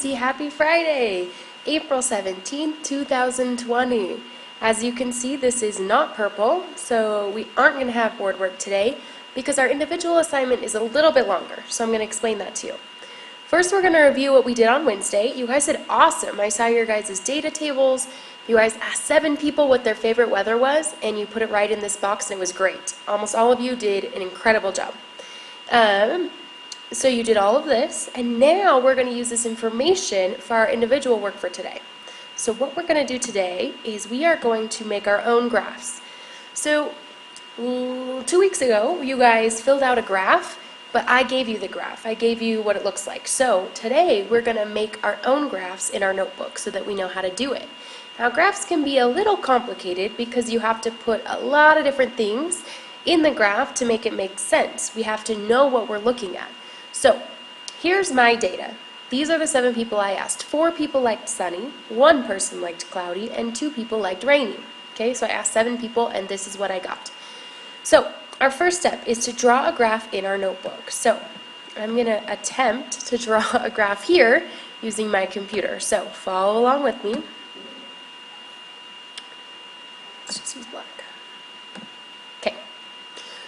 see happy Friday, April 17th, 2020. As you can see, this is not purple, so we aren't going to have board work today because our individual assignment is a little bit longer, so I'm going to explain that to you. First, we're going to review what we did on Wednesday. You guys did awesome. I saw your guys' data tables. You guys asked 7 people what their favorite weather was, and you put it right in this box, and it was great. Almost all of you did an incredible job. So you did all of this, and now we're going to use this information for our individual work for today. So what we're going to do today is we are going to make our own graphs. So 2 weeks ago, you guys filled out a graph, but I gave you the graph. I gave you what it looks like. So today, we're going to make our own graphs in our notebook so that we know how to do it. Now, graphs can be a little complicated because you have to put a lot of different things in the graph to make it make sense. We have to know what we're looking at. So here's my data. These are the 7 people I asked. 4 people liked sunny, 1 person liked cloudy, and 2 people liked rainy. Okay, so I asked 7 people, and this is what I got. So our first step is to draw a graph in our notebook. So I'm going to attempt to draw a graph here using my computer. So follow along with me. Let's just use black. Okay.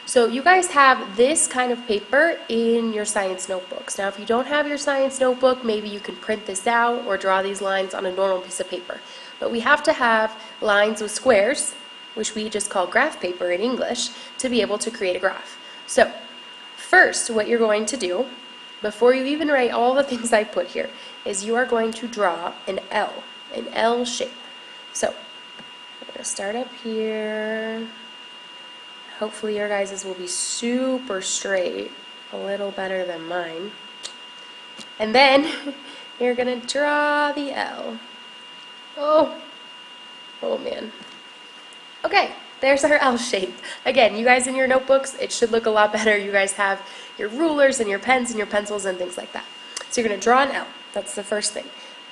So you guys have this kind of paper in your science notebooks. Now if you don't have your science notebook, maybe you can print this out or draw these lines on a normal piece of paper. But we have to have lines with squares, which we just call graph paper in English, to be able to create a graph. So first, what you're going to do, before you even write all the things I put here, is you are going to draw an L shape. So I'm going to start up here. Hopefully your guys's will be super straight, a little better than mine. And then you're going to draw the L. Oh man. Okay, there's our L shape. Again, you guys in your notebooks, it should look a lot better. You guys have your rulers and your pens and your pencils and things like that. So you're going to draw an L. That's the first thing.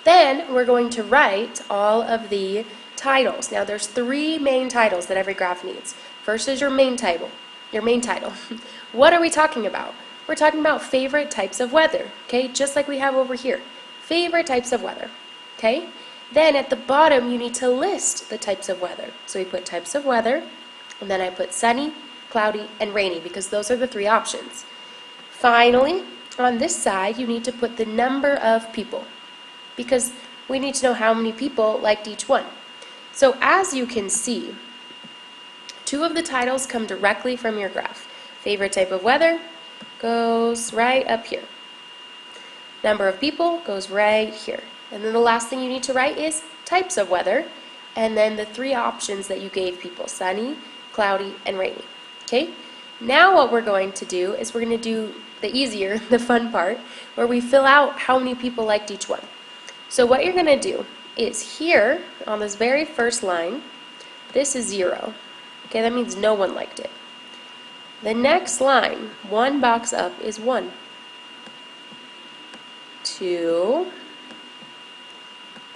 Then we're going to write all of the titles. Now there's 3 main titles that every graph needs. First is your main title. What are we talking about? We're talking about favorite types of weather, okay? Just like we have over here. Favorite types of weather, okay? Then at the bottom, you need to list the types of weather. So we put types of weather, and then I put sunny, cloudy, and rainy because those are the 3 options. Finally, on this side, you need to put the number of people because we need to know how many people liked each one. So as you can see, 2 of the titles come directly from your graph. Favorite type of weather goes right up here. Number of people goes right here. And then the last thing you need to write is types of weather, and then the 3 options that you gave people, sunny, cloudy, and rainy. Okay? Now what we're going to do is we're going to do the easier, the fun part, where we fill out how many people liked each one. So what you're going to do is here, on this very first line, this is 0. Okay, that means no one liked it. The next line, 1 box up, is 1. 2,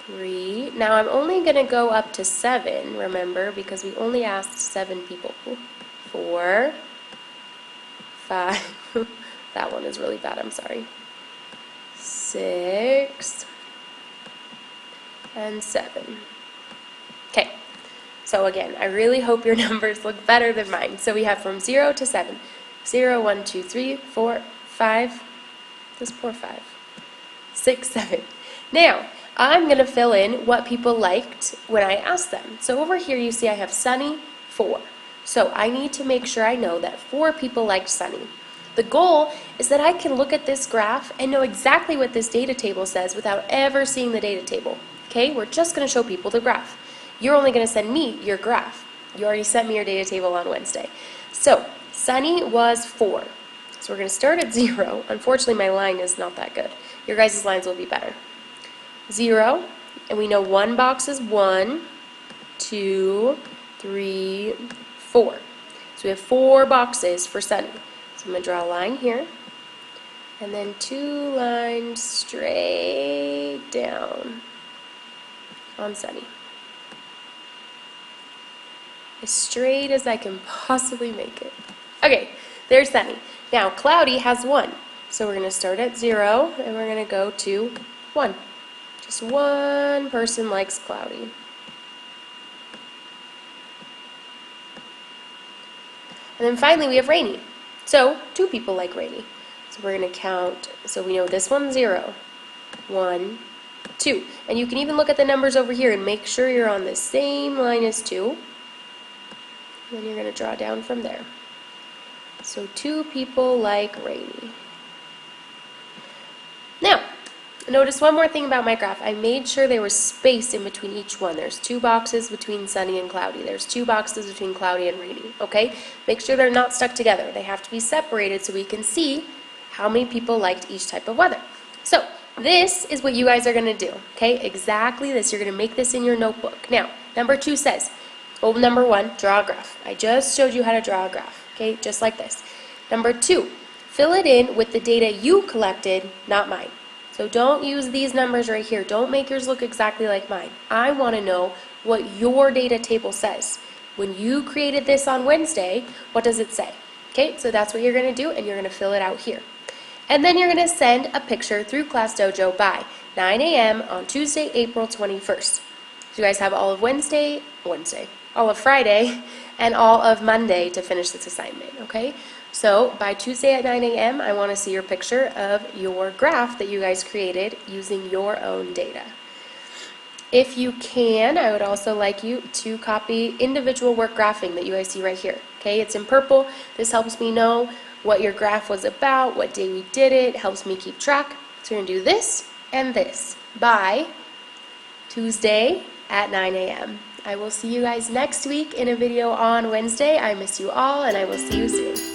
3. Now I'm only going to go up to 7, remember, because we only asked 7 people. 4, 5. That one is really bad, I'm sorry. 6, and 7. Okay. So again, I really hope your numbers look better than mine. So we have from 0 to 7. 0, 1, 2, 3, 4, 5. This poor 5. 6, 7. Now, I'm going to fill in what people liked when I asked them. So over here you see I have sunny, 4. So I need to make sure I know that 4 people liked sunny. The goal is that I can look at this graph and know exactly what this data table says without ever seeing the data table. Okay, we're just going to show people the graph. You're only going to send me your graph. You already sent me your data table on Wednesday. So sunny was 4. So we're going to start at 0. Unfortunately, my line is not that good. Your guys' lines will be better. 0, and we know 1 box is 1, 2, 3, 4. So we have 4 boxes for sunny. So I'm going to draw a line here, and then 2 lines straight down on sunny. As straight as I can possibly make it. Okay, there's sunny. Now, cloudy has 1. So we're going to start at 0, and we're going to go to 1. Just one person likes cloudy. And then finally we have rainy. So 2 people like rainy. So we're going to count, so we know this one's 0. 1, 2. And you can even look at the numbers over here and make sure you're on the same line as 2. And then you're going to draw down from there. So 2 people like rainy. Now, notice one more thing about my graph. I made sure there was space in between each one. There's 2 boxes between sunny and cloudy. There's 2 boxes between cloudy and rainy, okay? Make sure they're not stuck together. They have to be separated so we can see how many people liked each type of weather. So, this is what you guys are going to do, okay? Exactly this. You're going to make this in your notebook. Now, number 2 says, well, number 1, draw a graph. I just showed you how to draw a graph, okay? Just like this. Number 2, fill it in with the data you collected, not mine. So don't use these numbers right here. Don't make yours look exactly like mine. I want to know what your data table says. When you created this on Wednesday, what does it say? Okay, so that's what you're going to do, and you're going to fill it out here. And then you're going to send a picture through Class Dojo by 9 a.m. on Tuesday, April 21st. So you guys have all of all of Friday, and all of Monday to finish this assignment, okay? So by Tuesday at 9 a.m., I want to see your picture of your graph that you guys created using your own data. If you can, I would also like you to copy individual work graphing that you guys see right here. Okay, it's in purple. This helps me know what your graph was about, what day we did it, helps me keep track. So you're going to do this and this by Tuesday at 9 a.m. I will see you guys next week in a video on Wednesday. I miss you all, and I will see you soon.